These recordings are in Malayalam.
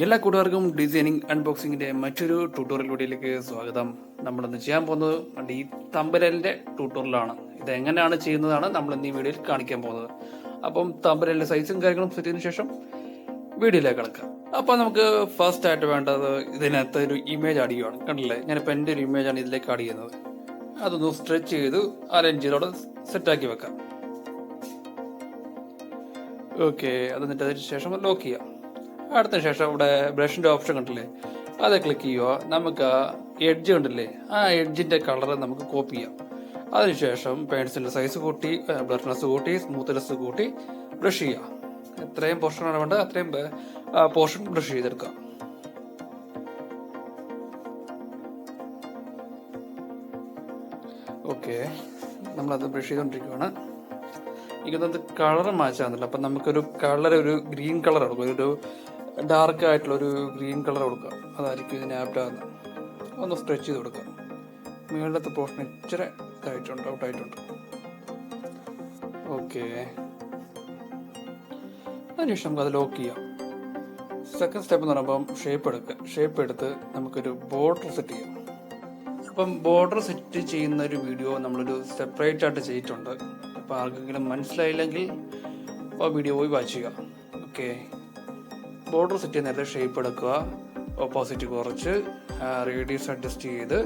എല്ലാ കൂട്ടുകാർക്കും ഡിസൈനിങ് അൺബോക്സിങ്ങിന്റെ മറ്റൊരു ട്യൂട്ടോറിയൽ വീഡിയോയിലേക്ക് സ്വാഗതം. നമ്മളിന്ന് ചെയ്യാൻ പോകുന്നത് ഈ തമ്പനലിന്റെ ട്യൂട്ടോറിയലാണ്. ഇത് എങ്ങനെയാണ് ചെയ്യുന്നതാണ് നമ്മൾ ഇന്ന് ഈ വീഡിയോയിൽ കാണിക്കാൻ പോകുന്നത്. അപ്പം തമ്പനലിന്റെ സൈസും കാര്യങ്ങളും സെറ്റ് ചെയ്തതിനു ശേഷം വീഡിയോയിലേക്ക് കിടക്കാം. അപ്പൊ നമുക്ക് ഫസ്റ്റ് ആയിട്ട് വേണ്ടത് ഇതിനകത്ത് ഒരു ഇമേജ് ആഡ് ചെയ്യുകയാണ്. കണ്ടില്ലേ, ഞാനിപ്പോൾ എൻ്റെ ഒരു ഇമേജാണ് ഇതിലേക്ക് ആഡ് ചെയ്യുന്നത്. അതൊന്ന് സ്ട്രെച്ച് ചെയ്ത് അറേഞ്ച് ചെയ്തോടെ സെറ്റാക്കി വെക്കാം. ഓക്കെ, അതിന് ശേഷം ലോക്ക് ചെയ്യാം. അടുത്ത ശേഷം ഇവിടെ ബ്രഷിന്റെ ഓപ്ഷൻ കണ്ടില്ലേ, അത് ക്ലിക്ക് ചെയ്യുക. നമുക്ക് ആ എഡ്ജ് കണ്ടില്ലേ, ആ എഡ്ജിന്റെ കളർ നമുക്ക് കോപ്പി ചെയ്യാം. അതിനുശേഷം പെൻസിലിന്റെ സൈസ് കൂട്ടി, ബ്ലർനെസ് കൂട്ടി, സ്മൂത്ത്നെസ് കൂട്ടി ബ്രഷ് ചെയ്യുക. എത്രയും പോർഷനാണ് വേണ്ടത് അത്രയും പോർഷൻ ബ്രഷ് ചെയ്തെടുക്കുക. ഓക്കെ, നമ്മളത് ബ്രഷ് ചെയ്തുകൊണ്ടിരിക്കുകയാണ്. എനിക്കത് കളർ മാറ്റാന്നില്ല. അപ്പം നമുക്കൊരു കളർ, ഒരു ഗ്രീൻ കളർ കൊടുക്കും, ഒരു ഡാർക്ക് ആയിട്ടുള്ള ഒരു ഗ്രീൻ കളർ കൊടുക്കുക. അതായിരിക്കും ഇതിന് ആപ്റ്റാകുന്നത്. ഒന്ന് സ്ട്രെച്ച് ചെയ്ത് കൊടുക്കുക. മുകളിലത്തെ പോർഷൻ ഇച്ചിരി ഇതായിട്ടുണ്ട്, ഔട്ടായിട്ടുണ്ട്. ഓക്കെ, അതിനുശേഷം നമുക്ക് അത് ലോക്ക് ചെയ്യാം. സെക്കൻഡ് സ്റ്റെപ്പ് എന്ന് പറയുമ്പം ഷേപ്പ് എടുക്കുക. ഷേപ്പ് എടുത്ത് നമുക്കൊരു ബോർഡർ സെറ്റ് ചെയ്യാം. അപ്പം ബോർഡർ സെറ്റ് ചെയ്യുന്ന ഒരു വീഡിയോ നമ്മളൊരു സെപ്പറേറ്റ് ആയിട്ട് ചെയ്തിട്ടുണ്ട്. അപ്പോൾ ആർക്കെങ്കിലും മനസ്സിലായില്ലെങ്കിൽ ആ വീഡിയോ പോയി വാച്ച് ചെയ്യുക. ഓക്കെ, ബോർഡർ സെറ്റ് ചെയ്യുന്ന നേരത്തെ ഷേപ്പ് എടുക്കുക, ഓപ്പോസിറ്റ് കുറച്ച്, റേഡിയസ് അഡ്ജസ്റ്റ് ചെയ്ത്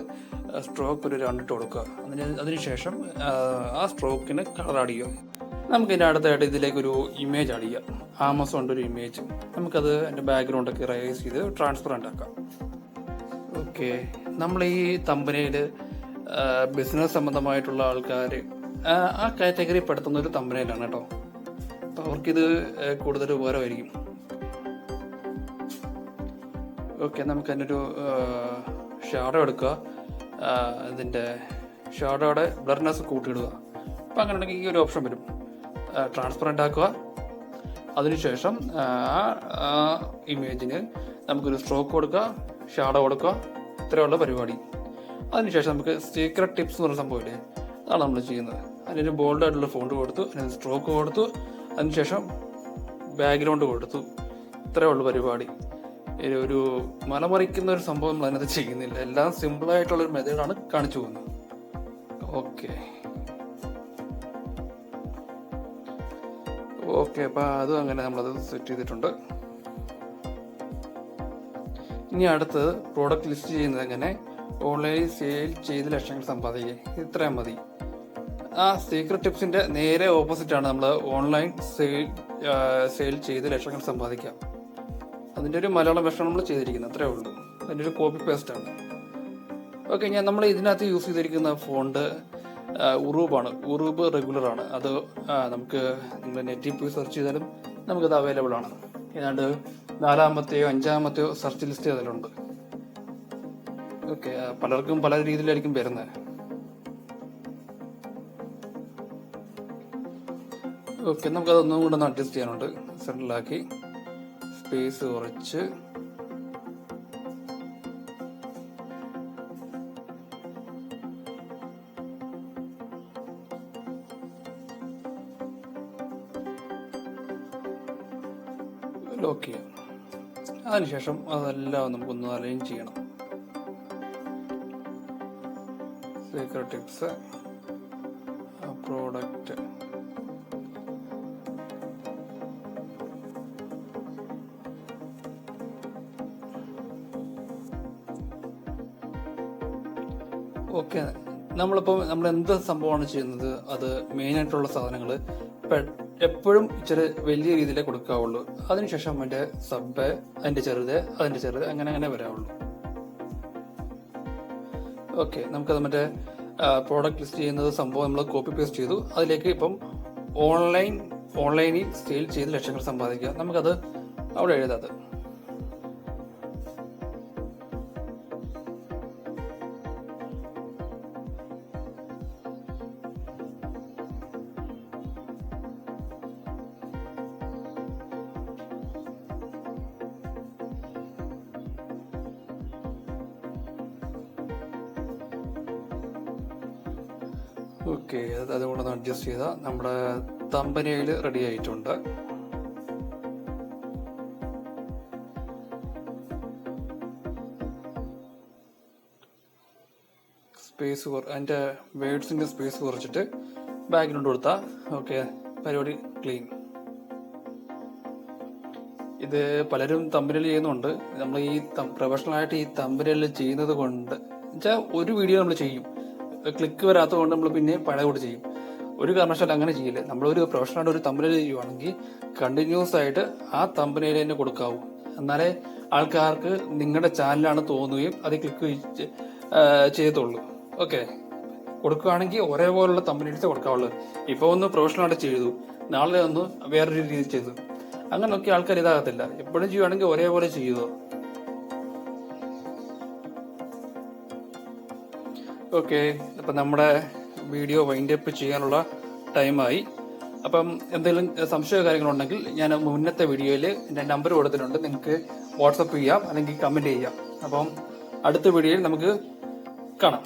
സ്ട്രോക്ക് ഒരു 2 ഇട്ട് കൊടുക്കുക. അതിനുശേഷം ആ സ്ട്രോക്കിന് കളർ ആഡ് ചെയ്യുക. നമുക്കിതിൻ്റെ അടുത്തായിട്ട് ഇതിലേക്കൊരു ഇമേജ് ആഡ് ചെയ്യാം. ആമസോണിൻ്റെ ഒരു ഇമേജ്. നമുക്കത് എൻ്റെ ബാക്ക്ഗ്രൗണ്ടൊക്കെ റൈസ് ചെയ്ത് ട്രാൻസ്പെറൻ്റ് ആക്കാം. ഓക്കെ, നമ്മൾ ഈ തമ്പനയിൽ ബിസിനസ് സംബന്ധമായിട്ടുള്ള ആൾക്കാർ ആ കാറ്റഗറി പെടുത്തുന്ന ഒരു തമ്പനയിലാണ് കേട്ടോ. അപ്പോൾ അവർക്കിത് കൂടുതൽ ഉപകാരമായിരിക്കും. ഓക്കെ, നമുക്ക് അതിൻ്റെ ഒരു ഷാഡോ എടുക്കുക. ഇതിൻ്റെ ഷാഡോയുടെ ബ്ലർനെസ് കൂട്ടിയിടുക. അപ്പം അങ്ങനെ ഉണ്ടെങ്കിൽ ഈ ഒരു ഓപ്ഷൻ വരും, ട്രാൻസ്പെറൻ്റ് ആക്കുക. അതിനുശേഷം ആ ഇമേജിന് നമുക്കൊരു സ്ട്രോക്ക് കൊടുക്കുക, ഷാഡോ കൊടുക്കുക. ഇത്രയുള്ള പരിപാടി. അതിനുശേഷം നമുക്ക് സീക്രട്ട് ടിപ്സ് എന്ന് പറയുന്ന സംഭവമില്ലേ, അതാണ് നമ്മൾ ചെയ്യുന്നത്. അതിനൊരു ബോൾഡായിട്ടുള്ള ഫോണ്ട് കൊടുത്തു, അതിന് സ്ട്രോക്ക് കൊടുത്തു, അതിനുശേഷം ബാക്ക്ഗ്രൗണ്ട് കൊടുത്തു. ഇത്രയേ ഉള്ളൂ പരിപാടി. ഒരു മലമറിക്കുന്ന ഒരു സംഭവം നമ്മൾ അതിനകത്ത് ചെയ്യുന്നില്ല. എല്ലാം സിമ്പിളായിട്ടുള്ളൊരു മെത്തേഡാണ് കാണിച്ചു പോകുന്നത്. ഓക്കെ, അപ്പം അതും അങ്ങനെ നമ്മളത് സെറ്റ് ചെയ്തിട്ടുണ്ട്. ഇനി അടുത്തത് പ്രോഡക്റ്റ് ലിസ്റ്റ് ചെയ്യുന്നത് എങ്ങനെ, ഓൺലൈനിൽ സെയിൽ ചെയ്ത് ലക്ഷങ്ങൾ സമ്പാദിക്കുക. ഇത്രയും മതി. ആ സീക്രട്ട് ടിപ്സിന്റെ നേരെ ഓപ്പോസിറ്റ് ആണ് നമ്മൾ ഓൺലൈൻ സെയിൽ ചെയ്ത് ലക്ഷങ്ങൾ സമ്പാദിക്കാം. അതിൻ്റെ ഒരു മലയാളം വെർഷൻ നമ്മൾ ചെയ്തിരിക്കുന്നത്. അത്രേ ഉള്ളൂ. അതിൻ്റെ ഒരു കോപ്പി പേസ്റ്റ് ആണ്. ഓക്കെ, നമ്മൾ ഇതിനകത്ത് യൂസ് ചെയ്തിരിക്കുന്ന ഫോണ്ട് ഉറൂബാണ്. ഉറൂബ് റെഗുലർ ആണ്. അത് നമുക്ക് നിങ്ങൾ നെറ്റിൽ പോയി സെർച്ച് ചെയ്താലും നമുക്കത് അവൈലബിൾ ആണ്. ഏതാണ്ട് 4-മത്തെയോ 5-മത്തെയോ സെർച്ച് ലിസ്റ്റ് അതിലുണ്ട്. ഓക്കെ, പലർക്കും പല രീതിയിലായിരിക്കും വരുന്നത്. ഓക്കെ, നമുക്കതൊന്നും കൂടെ ഒന്ന് അഡ്ജസ്റ്റ് ചെയ്യാനുണ്ട്. സെൻറ്ററിലാക്കി സ്പേസ് കുറച്ച് ലോക്ക് ചെയ്യാം. അതിനുശേഷം അതെല്ലാം നമുക്കൊന്ന് അലൈൻ ചെയ്യണം. Secret tips, product, okay. നമ്മൾ എന്ത് സംഭവമാണ് ചെയ്യുന്നത്, അത് മെയിനായിട്ടുള്ള സാധനങ്ങൾ എപ്പോഴും ഇച്ചിരി വലിയ രീതിയിലേ കൊടുക്കാവുള്ളൂ. അതിനുശേഷം അതിൻ്റെ സബ്, അതിൻ്റെ ചെറുത് അങ്ങനെ വരാവുള്ളൂ. ഓക്കെ, നമുക്കത് പ്രോഡക്റ്റ് ലിസ്റ്റ് ചെയ്യുന്നത് സംഭവം നമ്മൾ കോപ്പി പേസ്റ്റ് ചെയ്തു. അതിലേക്ക് ഇപ്പം ഓൺലൈനിൽ സെയിൽ ചെയ്ത് ലക്ഷങ്ങൾ സമ്പാദിക്കുക. നമുക്കത് അവിടെ എഴുതാത്. ഓക്കെ, അതുകൊണ്ടൊന്ന് അഡ്ജസ്റ്റ് ചെയ്താൽ നമ്മുടെ തമ്പനയിൽ റെഡി ആയിട്ടുണ്ട്. സ്പേസ് അതിൻ്റെ വേർഡ്സിൻ്റെ സ്പേസ് കുറച്ചിട്ട് ബാക്ക്ഗ്രൗണ്ട് കൊടുത്താൽ ഓക്കെ, പരിപാടി ക്ലീൻ. ഇത് പലരും തമ്പനയിൽ ചെയ്യുന്നുണ്ട്. നമ്മൾ ഈ പ്രൊഫഷണലായിട്ട് ഈ തമ്പനയിൽ ചെയ്യുന്നത് കൊണ്ട് വെച്ചാൽ ഒരു വീഡിയോ നമ്മൾ ചെയ്യും, ക്ലിക്ക് വരാത്തത് കൊണ്ട് നമ്മൾ പിന്നെ പഴയ കൂടെ ചെയ്യും. ഒരു കാരണവശാലും അങ്ങനെ ചെയ്യില്ല. നമ്മളൊരു പ്രൊഫഷണലായിട്ട് ഒരു തമ്പനയിൽ ചെയ്യുവാണെങ്കിൽ കണ്ടിന്യൂസ് ആയിട്ട് ആ തമ്പനയിൽ തന്നെ കൊടുക്കാവൂ. എന്നാലേ ആൾക്കാർക്ക് നിങ്ങളുടെ ചാനലാണ് തോന്നുകയും അത് ക്ലിക്ക് ചെയ്യത്തുള്ളൂ. ഓക്കെ, കൊടുക്കുകയാണെങ്കിൽ ഒരേപോലുള്ള തമ്പനയിൽസ് കൊടുക്കാവുള്ളൂ. ഇപ്പോൾ ഒന്ന് പ്രൊഫഷണലായിട്ട് ചെയ്തു, നാളെ ഒന്ന് വേറൊരു രീതിയിൽ ചെയ്തു, അങ്ങനെ നോക്കി ആൾക്കാർ ഇതാകത്തില്ല. എപ്പോഴും ചെയ്യുവാണെങ്കിൽ ഒരേപോലെ ചെയ്യുക. ഓക്കെ, അപ്പം നമ്മുടെ വീഡിയോ വൈൻഡപ്പ് ചെയ്യാനുള്ള ടൈമായി. അപ്പം എന്തെങ്കിലും സംശയ കാര്യങ്ങളുണ്ടെങ്കിൽ ഞാൻ മുന്നത്തെ വീഡിയോയിൽ എൻ്റെ നമ്പർ കൊടുത്തിട്ടുണ്ട്, നിങ്ങൾക്ക് വാട്സപ്പ് ചെയ്യാം അല്ലെങ്കിൽ കമൻറ്റ് ചെയ്യാം. അപ്പം അടുത്ത വീഡിയോയിൽ നമുക്ക് കാണാം.